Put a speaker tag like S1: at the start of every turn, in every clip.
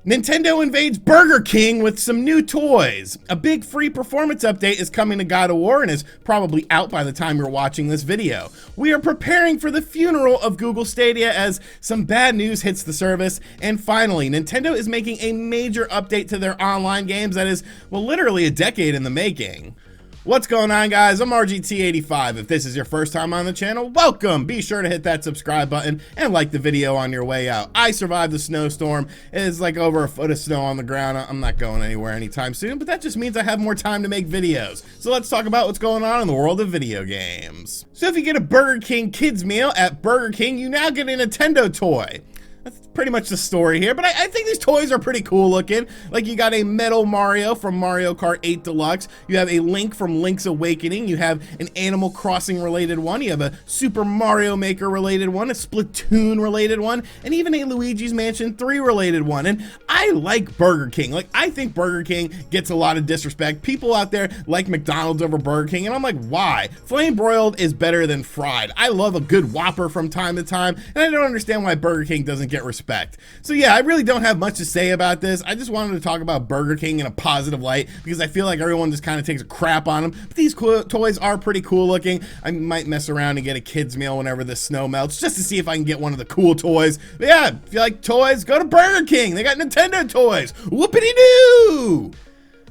S1: Nintendo invades Burger King with some new toys. A big free performance update is coming to God of War and is probably out by the time you're watching this video. We are preparing for the funeral of Google Stadia as some bad news hits the service. And finally, Nintendo is making a major update to their online games that is, well, literally a decade in the making. What's going on, guys? I'm RGT85. If this is your first time on the channel, welcome. Be sure to hit that subscribe button and like the video on your way out. I survived the snowstorm. It's like over a foot of snow on the ground. I'm not going anywhere anytime soon, but that just means I have more time to make videos. So let's talk about what's going on in the world of video games. So if you get a Burger King kids meal at Burger King, you now get a Nintendo toy. That's pretty much the story here, but I think these toys are pretty cool looking. Like, you got a Metal Mario from Mario Kart 8 Deluxe. You have a Link from Link's Awakening. You have an Animal Crossing related one. You have a Super Mario Maker related one, a Splatoon related one, and even a Luigi's Mansion 3 related one. And I like Burger King. Like, I think Burger King gets a lot of disrespect. People out there like McDonald's over Burger King, and I'm like, why? Flame broiled is better than fried. I love a good Whopper from time to time, and I don't understand why Burger King doesn't get respect. So yeah, I really don't have much to say about this. I just wanted to talk about Burger King in a positive light because I feel like everyone just kind of takes a crap on them. But these toys are pretty cool looking. I might mess around and get a kid's meal whenever the snow melts just to see if I can get one of the cool toys. But yeah, if you like toys, go to Burger King. They got Nintendo toys. Whoopity-doo!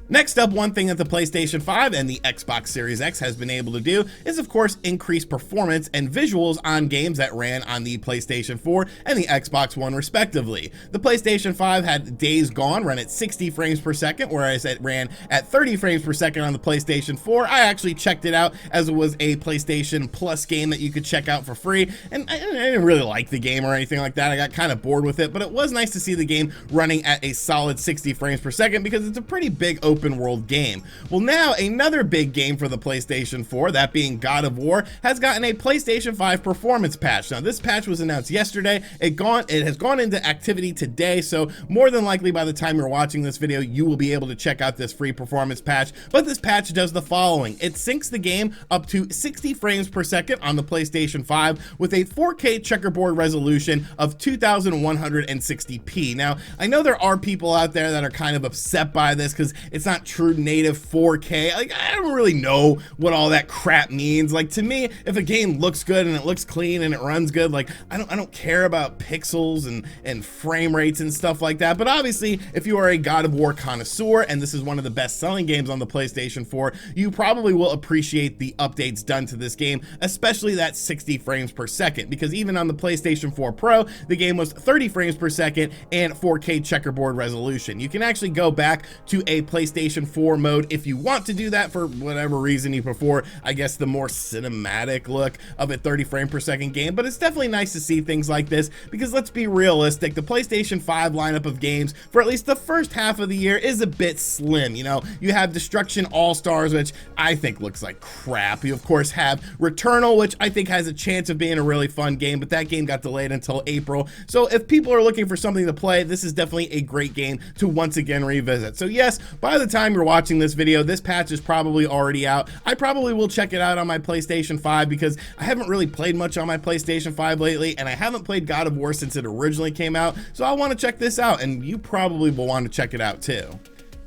S1: Next up, one thing that the PlayStation 5 and the Xbox Series X has been able to do is, of course, increase performance and visuals on games that ran on the PlayStation 4 and the Xbox One respectively. The PlayStation 5 had Days Gone run at 60 frames per second, whereas it ran at 30 frames per second on the PlayStation 4. I actually checked it out as it was a PlayStation Plus game that you could check out for free, and I didn't really like the game or anything like that. I got kind of bored with it, but it was nice to see the game running at a solid 60 frames per second because it's a pretty big open world game. Well, now another big game for the PlayStation 4, that being God of War, has gotten a PlayStation 5 performance patch. Now, this patch was announced yesterday. It has gone into activity today, so more than likely by the time you're watching this video, you will be able to check out this free performance patch. But this patch does the following. It syncs the game up to 60 frames per second on the PlayStation 5 with a 4K checkerboard resolution of 2160p. Now, I know there are people out there that are kind of upset by this because it's not true native 4K. Like, I don't really know what all that crap means. Like, to me, if a game looks good and it looks clean and it runs good, like, I don't care about pixels and frame rates and stuff like that. But obviously, if you are a God of War connoisseur and this is one of the best selling games on the PlayStation 4, you probably will appreciate the updates done to this game, especially that 60 frames per second, because even on the PlayStation 4 Pro, the game was 30 frames per second and 4K checkerboard resolution. You can actually go back to a PlayStation 4 mode if you want to do that for whatever reason you prefer. I guess the more cinematic look of a 30 frame per second game, but it's definitely nice to see things like this because let's be realistic, the PlayStation 5 lineup of games for at least the first half of the year is a bit slim. You know, you have Destruction All-Stars, which I think looks like crap. You of course have Returnal, which I think has a chance of being a really fun game, but that game got delayed until April. So if people are looking for something to play, this is definitely a great game to once again revisit. So yes, by the time you're watching this video, this patch is probably already out. I probably will check it out on my PlayStation 5 because I haven't really played much on my PlayStation 5 lately, and I haven't played God of War since it originally came out, so I want to check this out, and you probably will want to check it out too.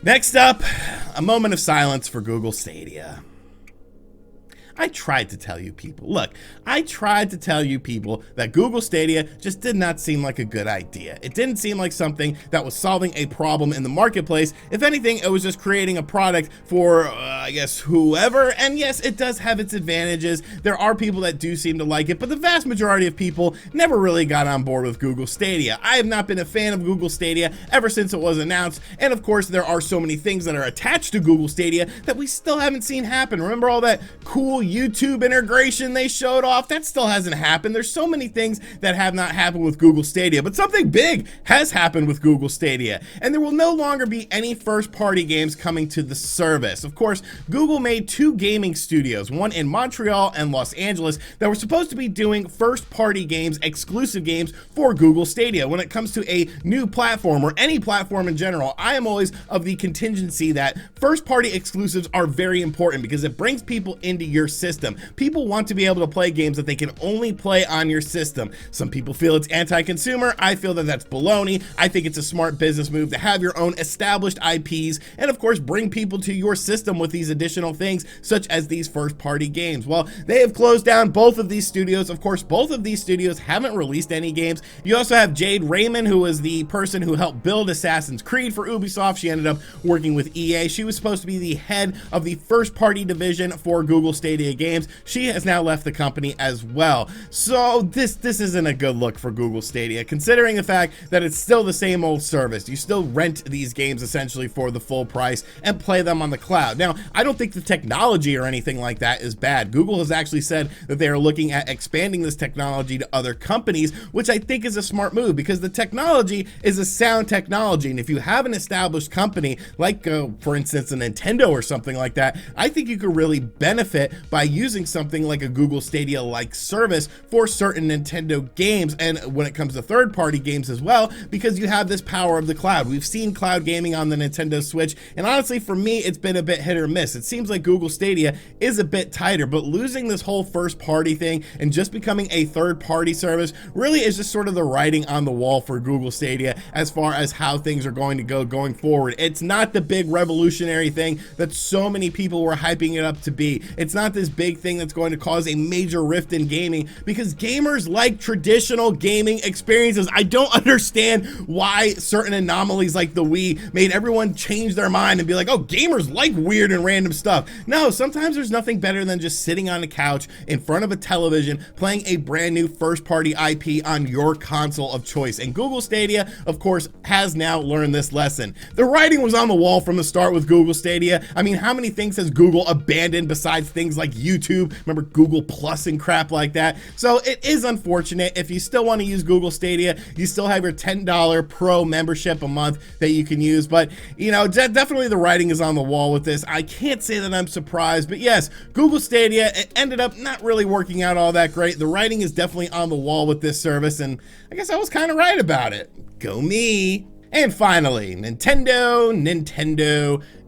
S1: Next up, a moment of silence for Google Stadia. I tried to tell you people, look, I tried to tell you people that Google Stadia just did not seem like a good idea. It didn't seem like something that was solving a problem in the marketplace. If anything, it was just creating a product for, I guess, whoever. And yes, it does have its advantages. There are people that do seem to like it, but the vast majority of people never really got on board with Google Stadia. I have not been a fan of Google Stadia ever since it was announced. And of course, there are so many things that are attached to Google Stadia that we still haven't seen happen. Remember all that cool YouTube integration they showed off? That still hasn't happened. There's so many things that have not happened with Google Stadia, but something big has happened with Google Stadia, and there will no longer be any first-party games coming to the service. Of course, Google made two gaming studios, one in Montreal and Los Angeles, that were supposed to be doing first-party games, exclusive games for Google Stadia. When it comes to a new platform or any platform in general, I am always of the contingency that first-party exclusives are very important because it brings people into your system. People want to be able to play games that they can only play on your system. Some people feel it's anti-consumer. I feel that that's baloney. I think it's a smart business move to have your own established IPs and of course bring people to your system with these additional things such as these first-party games. Well, they have closed down both of these studios. Of course, both of these studios haven't released any games. You also have Jade Raymond, who was the person who helped build Assassin's Creed for Ubisoft. She ended up working with EA. She was supposed to be the head of the first-party division for Google Stadia games. She has now left the company as well. So this isn't a good look for Google Stadia, considering the fact that it's still the same old service. You still rent these games essentially for the full price and play them on the cloud. Now, I don't think the technology or anything like that is bad. Google has actually said that they are looking at expanding this technology to other companies, which I think is a smart move because the technology is a sound technology. And if you have an established company like, for instance, a Nintendo or something like that, I think you could really benefit by using something like a Google Stadia-like service for certain Nintendo games, and when it comes to third-party games as well, because you have this power of the cloud. We've seen cloud gaming on the Nintendo Switch, and honestly, for me, it's been a bit hit or miss. It seems like Google Stadia is a bit tighter, but losing this whole first-party thing and just becoming a third-party service really is just sort of the writing on the wall for Google Stadia as far as how things are going to go going forward. It's not the big revolutionary thing that so many people were hyping it up to be. It's not this big thing that's going to cause a major rift in gaming because gamers like traditional gaming experiences. I don't understand why certain anomalies like the Wii made everyone change their mind and be like, oh, gamers like weird and random stuff. No, sometimes there's nothing better than just sitting on a couch in front of a television playing a brand new first-party IP on your console of choice. And Google Stadia, of course, has now learned this lesson. The writing was on the wall from the start with Google Stadia. I mean, how many things has Google abandoned besides things like YouTube? Remember Google Plus and crap like that? So it is unfortunate. If you still want to use Google Stadia, you still have your $10 pro membership a month that you can use. But, you know, definitely the writing is on the wall with this. I can't say that I'm surprised, but yes, Google Stadia, it ended up not really working out all that great. The writing is definitely on the wall with this service, and I guess I was kind of right about it. Go me. And finally, Nintendo.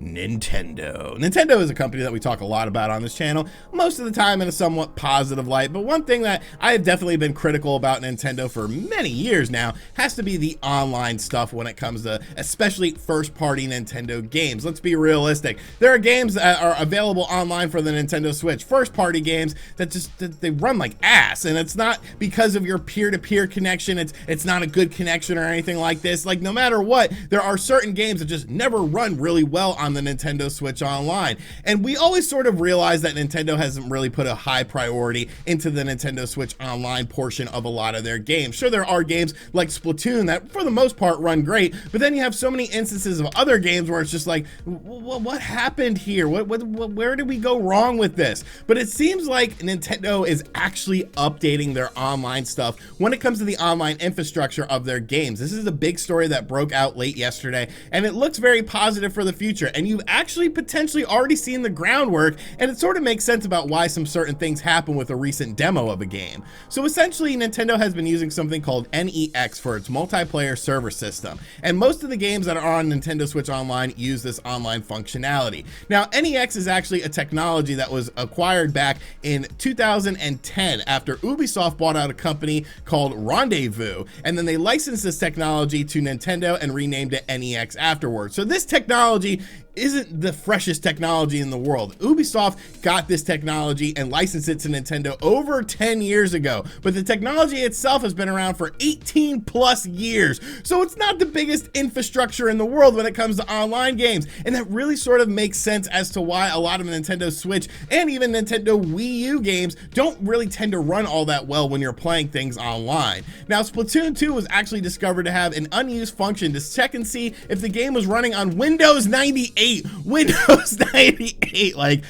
S1: Nintendo is a company that we talk a lot about on this channel, most of the time in a somewhat positive light, but one thing that I have definitely been critical about Nintendo for many years now has to be the online stuff when it comes to especially first-party Nintendo games. Let's be realistic. There are games that are available online for the Nintendo Switch, first-party games that they run like ass, and it's not because of your peer-to-peer connection. It's not a good connection or anything like this. Like, no matter what, there are certain games that just never run really well on the Nintendo Switch Online. And we always sort of realize that Nintendo hasn't really put a high priority into the Nintendo Switch Online portion of a lot of their games. Sure, there are games like Splatoon that for the most part run great, but then you have so many instances of other games where it's just like, what happened here? Where did we go wrong with this? But it seems like Nintendo is actually updating their online stuff when it comes to the online infrastructure of their games. This is a big story that broke out late yesterday, and it looks very positive for the future. And you've actually potentially already seen the groundwork, and it sort of makes sense about why some certain things happen with a recent demo of a game. So essentially, Nintendo has been using something called NEX for its multiplayer server system, and most of the games that are on Nintendo Switch Online use this online functionality. Now, NEX is actually a technology that was acquired back in 2010 after Ubisoft bought out a company called Rendezvous, and then they licensed this technology to Nintendo and renamed it NEX afterwards. So this technology isn't the freshest technology in the world. Ubisoft got this technology and licensed it to Nintendo over 10 years ago, but the technology itself has been around for 18 plus years. So it's not the biggest infrastructure in the world when it comes to online games. And that really sort of makes sense as to why a lot of Nintendo Switch and even Nintendo Wii U games don't really tend to run all that well when you're playing things online. Now, Splatoon 2 was actually discovered to have an unused function to check and see if the game was running on Windows 98. Windows 98, like,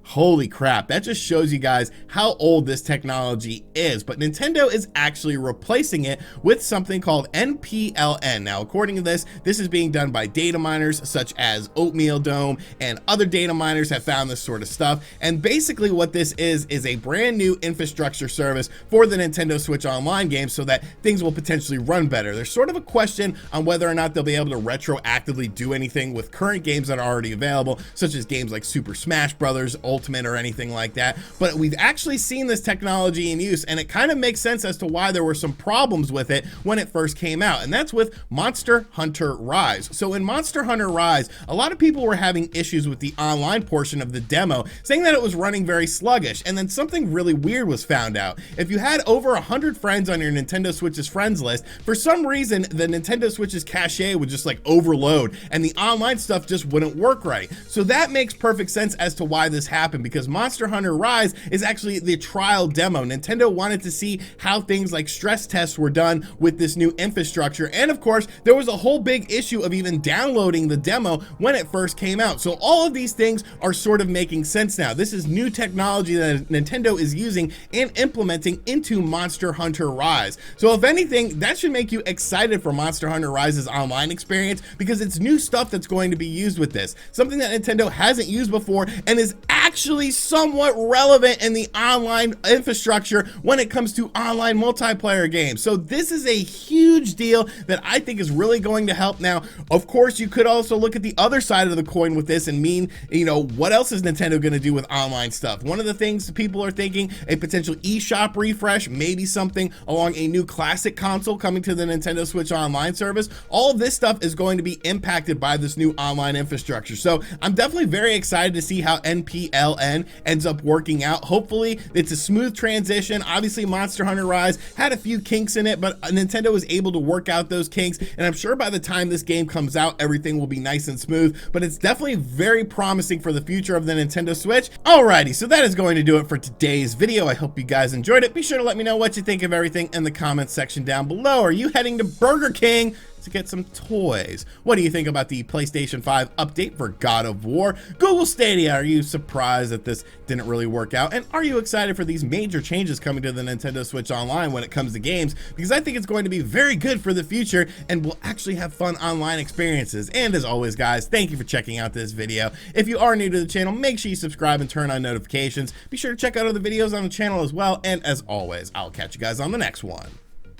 S1: holy crap, that just shows you guys how old this technology is. But Nintendo is actually replacing it with something called NPLN. Now, according to this is being done by data miners such as Oatmeal Dome, and other data miners have found this sort of stuff. And basically what this is a brand new infrastructure service for the Nintendo Switch Online games so that things will potentially run better. There's sort of a question on whether or not they'll be able to retroactively do anything with current games that are already available, such as games like Super Smash Bros. Ultimate Ultimate or anything like that, but we've actually seen this technology in use, and it kind of makes sense as to why there were some problems with it when it first came out, and that's with Monster Hunter Rise. So in Monster Hunter Rise, a lot of people were having issues with the online portion of the demo, saying that it was running very sluggish, and then something really weird was found out. If you had over 100 friends on your Nintendo Switch's friends list, for some reason the Nintendo Switch's cache would just like overload and the online stuff just wouldn't work right. So that makes perfect sense as to why this happened, because Monster Hunter Rise is actually the trial demo. Nintendo wanted to see how things like stress tests were done with this new infrastructure, and of course there was a whole big issue of even downloading the demo when it first came out. So all of these things are sort of making sense now. This is new technology that Nintendo is using and implementing into Monster Hunter Rise. So if anything, that should make you excited for Monster Hunter Rise's online experience, because it's new stuff that's going to be used with this, something that Nintendo hasn't used before and is actually somewhat relevant in the online infrastructure when it comes to online multiplayer games. So this is a huge deal that I think is really going to help. Now, of course, you could also look at the other side of the coin with this and mean, you know, what else is Nintendo going to do with online stuff? One of the things people are thinking, a potential eShop refresh, maybe something along a new classic console coming to the Nintendo Switch Online service. All of this stuff is going to be impacted by this new online infrastructure. So I'm definitely very excited to see how NPLN ends up working out. Hopefully it's a smooth transition. Obviously Monster Hunter Rise had a few kinks in it, but Nintendo was able to work out those kinks, and I'm sure by the time this game comes out, everything will be nice and smooth. But it's definitely very promising for the future of the Nintendo Switch. Alrighty, so that is going to do it for today's video. I hope you guys enjoyed it. Be sure to let me know what you think of everything in the comments section down below. Are you heading to Burger King to get some toys? What do you think about the PlayStation 5 update for God of War? Google Stadia, are you surprised that this didn't really work out? And are you excited for these major changes coming to the Nintendo Switch Online when it comes to games? Because I think it's going to be very good for the future and we'll actually have fun online experiences. And as always, guys, thank you for checking out this video. If you are new to the channel, make sure you subscribe and turn on notifications. Be sure to check out other videos on the channel as well. And as always, I'll catch you guys on the next one.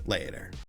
S1: Later.